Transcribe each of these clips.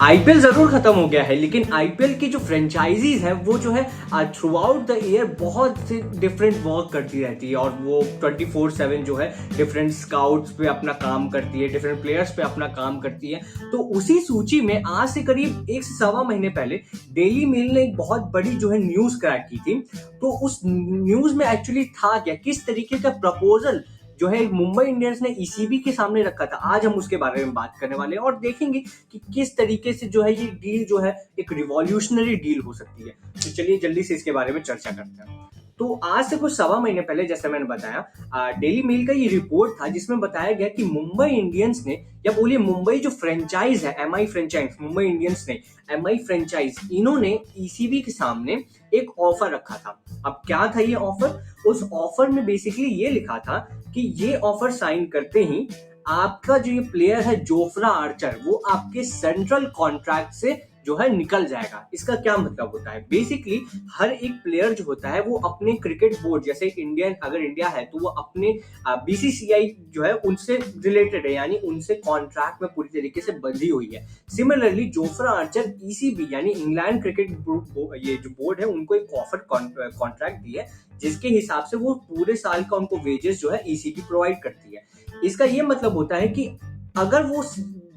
IPL जरूर खत्म हो गया है, लेकिन आईपीएल की जो फ्रेंचाइजीज है वो जो है थ्रू आउट द ईयर बहुत से डिफरेंट वर्क करती रहती है, और वो 24/7 जो है डिफरेंट स्काउट्स पे अपना काम करती है, डिफरेंट प्लेयर्स पे अपना काम करती है। तो उसी सूची में आज से करीब 1 से 1.25 महीने पहले डेली मेल ने एक बहुत बड़ी जो है न्यूज क्रैक की थी। तो उस न्यूज में एक्चुअली था क्या, किस तरीके का प्रपोजल जो है मुंबई इंडियंस ने ईसीबी के सामने रखा था, आज हम उसके बारे में बात करने वाले हैं और देखेंगे कि किस तरीके से जो है ये डील जो है एक रिवॉल्यूशनरी डील हो सकती है। तो चलिए जल्दी से इसके बारे में चर्चा करते हैं। तो आज से कुछ 1.25 महीने पहले, जैसे मैंने बताया, डेली मेल का ये रिपोर्ट था जिसमें बताया गया कि मुंबई इंडियंस ने, या बोलिए मुंबई जो फ्रेंचाइज है, एमआई फ्रेंचाइज, मुंबई इंडियंस ने एमआई फ्रेंचाइज, इन्होंने ईसीबी के सामने एक ऑफर रखा था। अब क्या था ये ऑफर? उस ऑफर में बेसिकली ये लिखा था कि ये ऑफर साइन करते ही आपका जो ये प्लेयर है जोफ्रा आर्चर, वो आपके सेंट्रल कॉन्ट्रैक्ट से जो है निकल जाएगा। इसका क्या मतलब होता है? बेसिकली हर एक प्लेयर जो होता है वो अपने क्रिकेट बोर्ड, जैसे इंडियन अगर इंडिया है तो वो अपने बीसीसीआई जो है उनसे रिलेटेड है, यानी उनसे कॉन्ट्रैक्ट में पूरी तरीके से बंधी हुई है। सिमिलरली जोफ्रा आर्चर ईसीबी यानी इंग्लैंड क्रिकेट ये जो बोर्ड है उनको एक ऑफर कॉन्ट्रैक्ट दिया है, जिसके हिसाब से वो पूरे साल का उनको वेजेस जो है ईसीबी प्रोवाइड करती है। इसका ये मतलब होता है कि अगर वो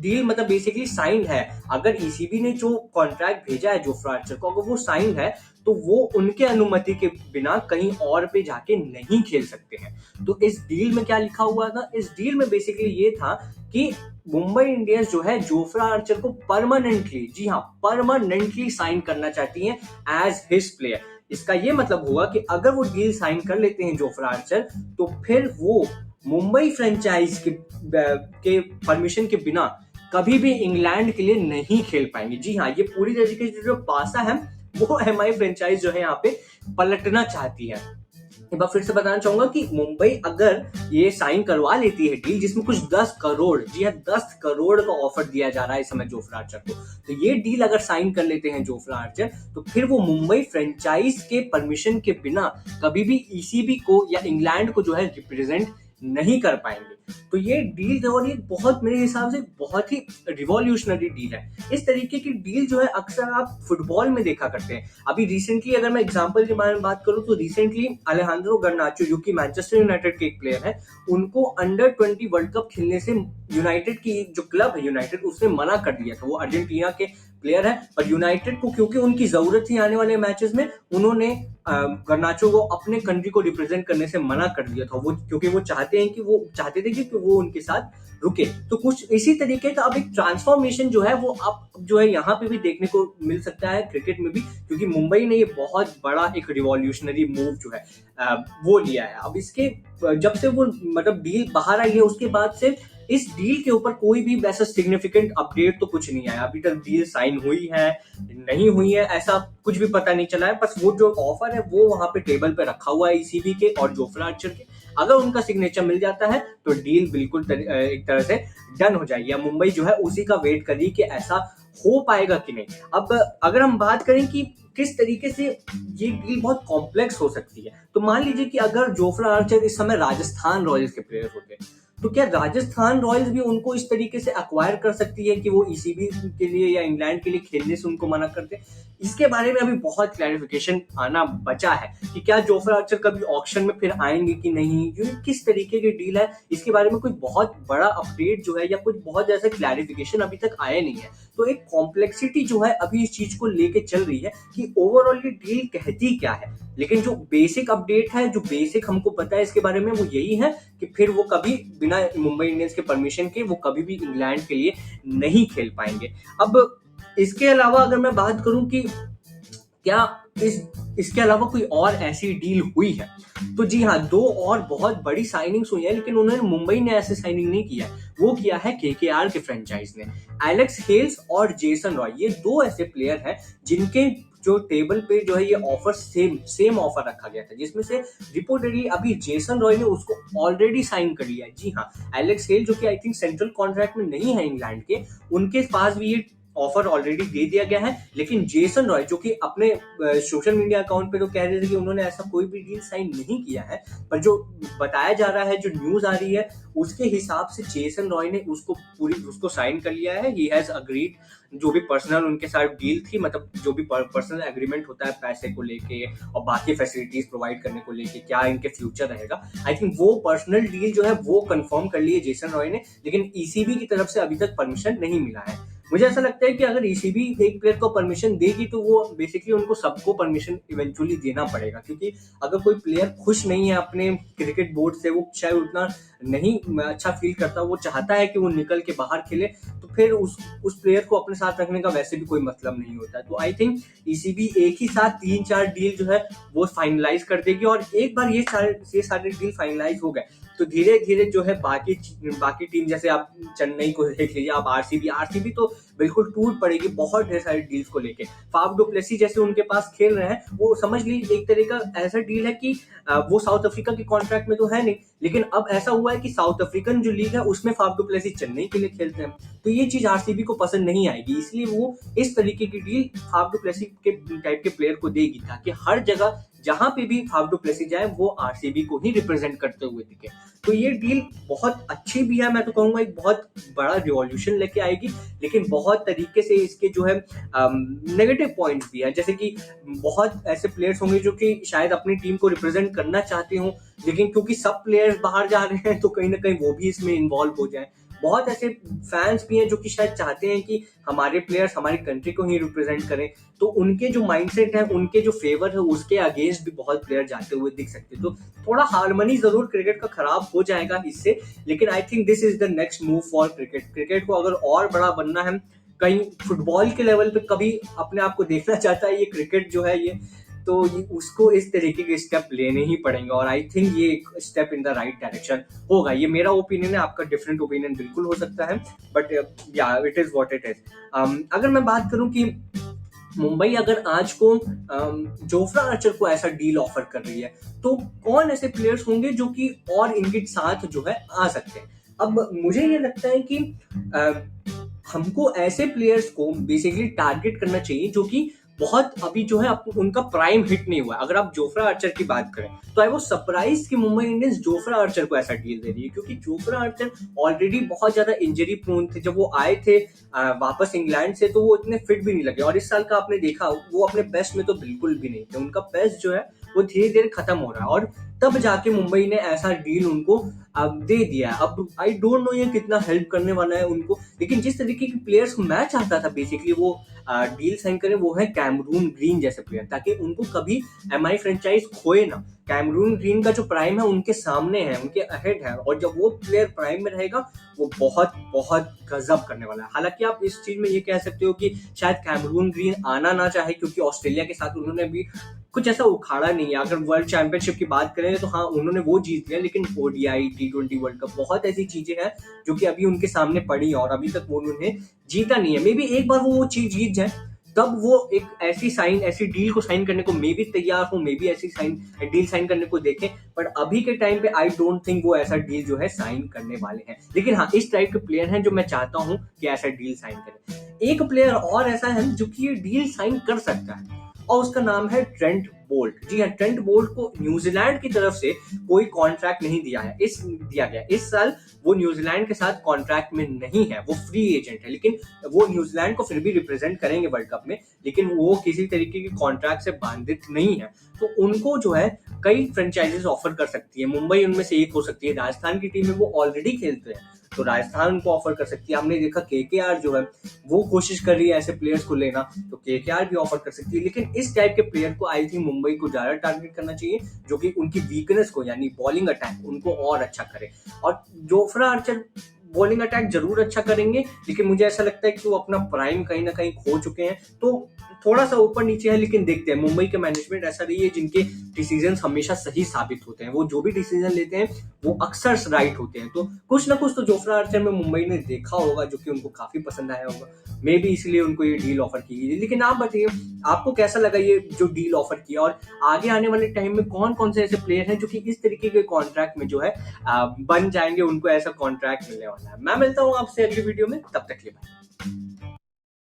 डील मतलब बेसिकली साइंड है, अगर ईसीबी ने जो कॉन्ट्रैक्ट भेजा है जोफ्रा आर्चर को, अगर वो साइंड है, तो वो उनके अनुमति के बिना कहीं और पे जाके नहीं खेल सकते हैं। तो इस डील में क्या लिखा हुआ था? इस डील में बेसिकली ये था कि मुंबई इंडियंस जो है जोफ्रा आर्चर को परमानेंटली, जी हाँ, परमानेंटली साइन करना चाहती है एज हिज प्लेयर। इसका ये मतलब हुआ कि अगर वो डील साइन कर लेते हैं जोफ्रा आर्चर, तो फिर वो मुंबई फ्रेंचाइज के परमिशन के बिना कभी भी इंग्लैंड के लिए नहीं खेल पाएंगे। जी हाँ, ये पूरी तरीके से जो पासा है वो एमआई फ्रेंचाइज जो है यहाँ पे पलटना चाहती है। एक बार फिर से बताना चाहूंगा कि मुंबई अगर ये साइन करवा लेती है डील, जिसमें कुछ 10 करोड़, जी हाँ 10 करोड़ का ऑफर दिया जा रहा है इस समय जोफ्रा आर्चर को, तो ये डील अगर साइन कर लेते हैं जोफ्रा आर्चर, तो फिर वो मुंबई फ्रेंचाइज के परमिशन के बिना कभी भी ईसीबी को या इंग्लैंड को जो है रिप्रेजेंट नहीं कर पाएंगे। तो ये डील और ये बहुत, मेरे हिसाब से बहुत ही रिवॉल्यूशनरी डील है। इस तरीके की डील जो है अक्सर आप फुटबॉल में देखा करते हैं। अभी रिसेंटली अगर मैं एग्जांपल के बारे में बात करूं तो रिसेंटली अलेहांद्रो गर्नाचो, जो कि मैनचेस्टर यूनाइटेड के एक प्लेयर है, उनको अंडर 20 वर्ल्ड कप खेलने से यूनाइटेड की जो क्लब है यूनाइटेड, उसने मना कर दिया था। वो अर्जेंटीना के प्लेयर है, पर यूनाइटेड को क्योंकि उनकी जरूरत थी आने वाले मैचेस में, उन्होंने गर्नाचो को अपने कंट्री को रिप्रेजेंट करने से मना कर दिया था। वो क्योंकि वो चाहते थे कि वो उनके साथ रुके। तो कुछ इसी तरीके का अब एक ट्रांसफॉर्मेशन जो है वो अब जो है यहाँ पे भी देखने को मिल सकता है क्रिकेट में भी, क्योंकि मुंबई ने ये बहुत बड़ा एक रिवॉल्यूशनरी मूव जो है वो लिया है। अब इसके जब से वो मतलब डील बाहर आई है, उसके बाद से इस डील के ऊपर कोई भी वैसा सिग्निफिकेंट अपडेट तो कुछ नहीं आया। अभी तक डील साइन हुई है नहीं हुई है ऐसा कुछ भी पता नहीं चला है। बस वो जो ऑफर है वो वहां पे टेबल पे रखा हुआ है ईसीबी के और जोफ्रा आर्चर के। अगर उनका सिग्नेचर मिल जाता है तो डील बिल्कुल एक तरह से डन हो जाएगी। अब मुंबई जो है उसी का वेट कर रही कि ऐसा हो पाएगा कि नहीं। अब अगर हम बात करें कि किस तरीके से ये डील बहुत कॉम्प्लेक्स हो सकती है, तो मान लीजिए कि अगर जोफ्रा आर्चर इस समय राजस्थान रॉयल्स के प्लेयर होते, तो क्या राजस्थान रॉयल्स भी उनको इस तरीके से एक्वायर कर सकती है कि वो ईसीबी के लिए या इंग्लैंड के लिए खेलने से उनको मना कर दे? इसके बारे में अभी बहुत क्लैरिफिकेशन आना बचा है कि क्या जोफ्रा आर्चर कभी ऑक्शन में फिर आएंगे कि नहीं, ये किस तरीके की डील है, इसके बारे में कोई बहुत बड़ा अपडेट जो है या कुछ बहुत ऐसा क्लैरिफिकेशन अभी तक आया नहीं है। तो एक कॉम्प्लेक्सिटी जो है अभी इस चीज को लेके चल रही है कि ओवरऑल ये डील कहती क्या है। लेकिन जो बेसिक अपडेट है, जो बेसिक हमको पता है इसके बारे में, वो यही है कि फिर वो कभी बिना मुंबई इंडियंस के परमिशन के वो कभी भी इंग्लैंड के लिए नहीं खेल पाएंगे। अब इसके अलावा अगर मैं बात करूं कि क्या इसके अलावा कोई और ऐसी डील हुई है, तो जी हाँ, 2 और बहुत बड़ी साइनिंग्स हुई है, लेकिन उन्होंने मुंबई ने ऐसे साइनिंग नहीं किया। वो किया है केकेआर के फ्रेंचाइज ने। एलेक्स हेल्स और जेसन रॉय, ये 2 ऐसे प्लेयर हैं जिनके जो टेबल पे जो है ये ऑफर सेम ऑफर रखा गया था, जिसमें से रिपोर्टेडली अभी जेसन रॉय ने उसको ऑलरेडी साइन कर लिया है। जी हाँ, एलेक्स हेल जो कि आई थिंक सेंट्रल कॉन्ट्रैक्ट में नहीं है इंग्लैंड के, उनके पास भी ये ऑफर ऑलरेडी दे दिया गया है, लेकिन जेसन रॉय जो कि अपने सोशल मीडिया अकाउंट पे तो कह रहे थे कि उन्होंने ऐसा कोई भी डील साइन नहीं किया है, पर जो बताया जा रहा है, जो न्यूज आ रही है उसके हिसाब से जेसन रॉय ने उसको साइन कर लिया है। ही हैज अग्रीड, जो भी पर्सनल उनके साथ डील थी, मतलब जो भी पर्सनल एग्रीमेंट होता है पैसे को लेके और बाकी फैसिलिटीज प्रोवाइड करने को लेके, क्या इनके फ्यूचर रहेगा, आई थिंक वो पर्सनल डील जो है वो कंफर्म कर ली है जेसन रॉय ने, लेकिन ईसीबी की तरफ से अभी तक परमिशन नहीं मिला है। मुझे ऐसा लगता है कि अगर ईसीबी एक प्लेयर को परमिशन देगी तो वो बेसिकली उनको सबको परमिशन इवेंचुअली देना पड़ेगा, क्योंकि अगर कोई प्लेयर खुश नहीं है अपने क्रिकेट बोर्ड से, वो शायद उतना नहीं अच्छा फील करता, वो चाहता है कि वो निकल के बाहर खेले, तो फिर उस प्लेयर को अपने साथ रखने का वैसे भी कोई मतलब नहीं होता। तो आई थिंक ईसीबी एक ही साथ 3-4 डील जो है वो फाइनलाइज कर देगी, और एक बार ये सारे डील फाइनलाइज हो गए तो धीरे धीरे जो है बाकी टीम, जैसे आप चेन्नई को देख लीजिए, आप आरसीबी तो बिल्कुल टूट पड़ेगी बहुत ढेर सारी डील्स को लेके। फाफ डु प्लेसी जैसे उनके पास खेल रहे हैं, वो समझ लीजिए एक तरह का ऐसा डील है कि वो साउथ अफ्रीका के कॉन्ट्रैक्ट में तो है नहीं, लेकिन अब ऐसा हुआ है कि साउथ अफ्रीकन जो लीग है उसमें फाफ डु प्लेसी चेन्नई के लिए खेलते हैं, तो ये चीज आरसीबी को पसंद नहीं आएगी, इसलिए वो इस तरीके की डील फाफ डु प्लेसी के टाइप के प्लेयर को देगी, ताकि हर जगह जहां पे भी फाफ डु प्लेसी जाए वो आरसीबी को ही रिप्रेजेंट करते हुए दिखे। तो ये डील बहुत अच्छी भी है, मैं तो कहूंगा एक बहुत बड़ा रिवॉल्यूशन लेके आएगी, लेकिन बहुत तरीके से इसके जो है नेगेटिव पॉइंट्स भी है, जैसे कि बहुत ऐसे प्लेयर्स होंगे जो कि शायद अपनी टीम को रिप्रेजेंट करना चाहते हो, लेकिन क्योंकि सब प्लेयर्स बाहर जा रहे हैं तो कहीं ना कहीं वो भी इसमें इन्वॉल्व हो जाए। बहुत ऐसे फैंस भी हैं जो कि शायद चाहते हैं कि हमारे प्लेयर्स हमारी कंट्री को ही रिप्रेजेंट करें, तो उनके जो माइंडसेट है, उनके जो फेवर है, उसके अगेंस्ट भी बहुत प्लेयर जाते हुए दिख सकते हैं। तो थोड़ा हार्मनी जरूर क्रिकेट का खराब हो जाएगा इससे, लेकिन I think this is the next move for cricket को अगर और बड़ा बनना है, कहीं फुटबॉल के लेवल पे कभी अपने आप को देखना चाहता है ये क्रिकेट जो है ये, तो उसको इस तरीके के स्टेप लेने ही पड़ेंगे, और आई थिंक ये एक step in the right direction होगा। ये मेरा ओपिनियन है, आपका डिफरेंट ओपिनियन बिल्कुल हो सकता है, बट या it is what it is. अगर मैं बात करूं कि मुंबई अगर आज को जोफ्रा आर्चर को ऐसा डील ऑफर कर रही है, तो कौन ऐसे प्लेयर्स होंगे जो कि और इनके साथ जो है आ सकते हैं। अब मुझे ये लगता है कि हमको ऐसे प्लेयर्स को बेसिकली टारगेट करना चाहिए जो कि बहुत अभी जो है उनका प्राइम हिट नहीं हुआ। अगर आप जोफ्रा आर्चर की बात करें तो आई वो सरप्राइज कि मुंबई इंडियंस जोफ्रा आर्चर को ऐसा डील दे रही है, क्योंकि जोफ्रा आर्चर ऑलरेडी बहुत ज्यादा इंजरी प्रोन थे। जब वो आए थे वापस इंग्लैंड से तो वो इतने फिट भी नहीं लगे, और इस साल का आपने देखा वो अपने बेस्ट में तो बिल्कुल भी नहीं थे। उनका बेस्ट जो है वो धीरे धीरे खत्म हो रहा है, और तब जाके मुंबई ने ऐसा डील उनको दे दिया है। अब आई डोंट नो ये कितना हेल्प करने वाला है उनको, लेकिन जिस तरीके के प्लेयर्स को मैं चाहता था बेसिकली वो डील साइन करें, वो है कैमरून ग्रीन जैसे प्लेयर, ताकि उनको कभी एमआई फ्रेंचाइज खोए ना। कैमरून ग्रीन का जो प्राइम है उनके सामने है, उनके अहेड है, और जब वो प्लेयर प्राइम में रहेगा वो बहुत बहुत गजब करने वाला है। हालांकि आप इस चीज में ये कह सकते हो कि शायद कैमरून ग्रीन आना ना चाहे, क्योंकि ऑस्ट्रेलिया के साथ उन्होंने भी कुछ ऐसा उखाड़ा नहीं है। अगर वर्ल्ड चैंपियनशिप की बात करें तो हाँ उन्होंने वो जीत लिया, लेकिन ओडीआई T20 वर्ल्ड कप बहुत ऐसी चीजें हैं जो कि अभी उनके सामने पड़ी है, और अभी तक वो उन्होंने जीता नहीं है। मे बी एक बार वो चीज जीत जाए तब वो एक ऐसी डील को साइन करने को मे भी तैयार हो, मे भी ऐसी डील साइन करने को देखें, पर अभी के टाइम पे आई डोंट थिंक वो ऐसा डील जो है साइन करने वाले हैं। लेकिन हाँ इस टाइप के प्लेयर हैं जो मैं चाहता हूं कि ऐसा डील साइन करें। एक प्लेयर और ऐसा है जो कि ये डील साइन कर सकता है, और उसका नाम है ट्रेंट बोल्ट। जी हाँ, ट्रेंट बोल्ट को न्यूजीलैंड की तरफ से कोई कॉन्ट्रैक्ट नहीं दिया गया। इस साल वो न्यूजीलैंड के साथ कॉन्ट्रैक्ट में नहीं है, वो फ्री एजेंट है, लेकिन वो न्यूजीलैंड को फिर भी रिप्रेजेंट करेंगे वर्ल्ड कप में, लेकिन वो किसी तरीके की कॉन्ट्रैक्ट से बांधित नहीं है। तो उनको जो है कई फ्रेंचाइजेस ऑफर कर सकती है, मुंबई उनमें से एक हो सकती है। राजस्थान की टीम में वो ऑलरेडी खेलते हैं तो राजस्थान उनको ऑफर कर सकती है। हमने देखा केकेआर जो है वो कोशिश कर रही है ऐसे प्लेयर्स को लेना, तो केकेआर भी ऑफर कर सकती है। लेकिन इस टाइप के प्लेयर को आई थिंक मुंबई को ज्यादा टारगेट करना चाहिए, जो कि उनकी वीकनेस को यानी बॉलिंग अटैक उनको और अच्छा करे। और जोफ्रा आर्चर बॉलिंग अटैक जरूर अच्छा करेंगे, लेकिन मुझे ऐसा लगता है कि वो अपना प्राइम कहीं ना कहीं खो चुके हैं, तो थोड़ा सा ऊपर नीचे है। लेकिन देखते हैं, मुंबई के मैनेजमेंट ऐसा रही है जिनके डिसीजंस हमेशा सही साबित होते हैं। वो जो भी डिसीजन लेते हैं वो अक्सर राइट होते हैं। तो कुछ ना कुछ तो जोफ्रा आर्चर में मुंबई ने देखा होगा जो कि उनको काफी पसंद आया होगा, मे बी इसलिए उनको ये डील ऑफर की गई। लेकिन आप बताइए आपको कैसा लगा ये जो डील ऑफर किया, और आगे आने वाले टाइम में कौन कौन से ऐसे प्लेयर हैं जो कि इस तरीके के कॉन्ट्रैक्ट में जो है बन जाएंगे, उनको ऐसा कॉन्ट्रैक्ट मिलने वाला है। मैं मिलता हूँ आपसे अगली वीडियो में, तब तक के लिए बाय।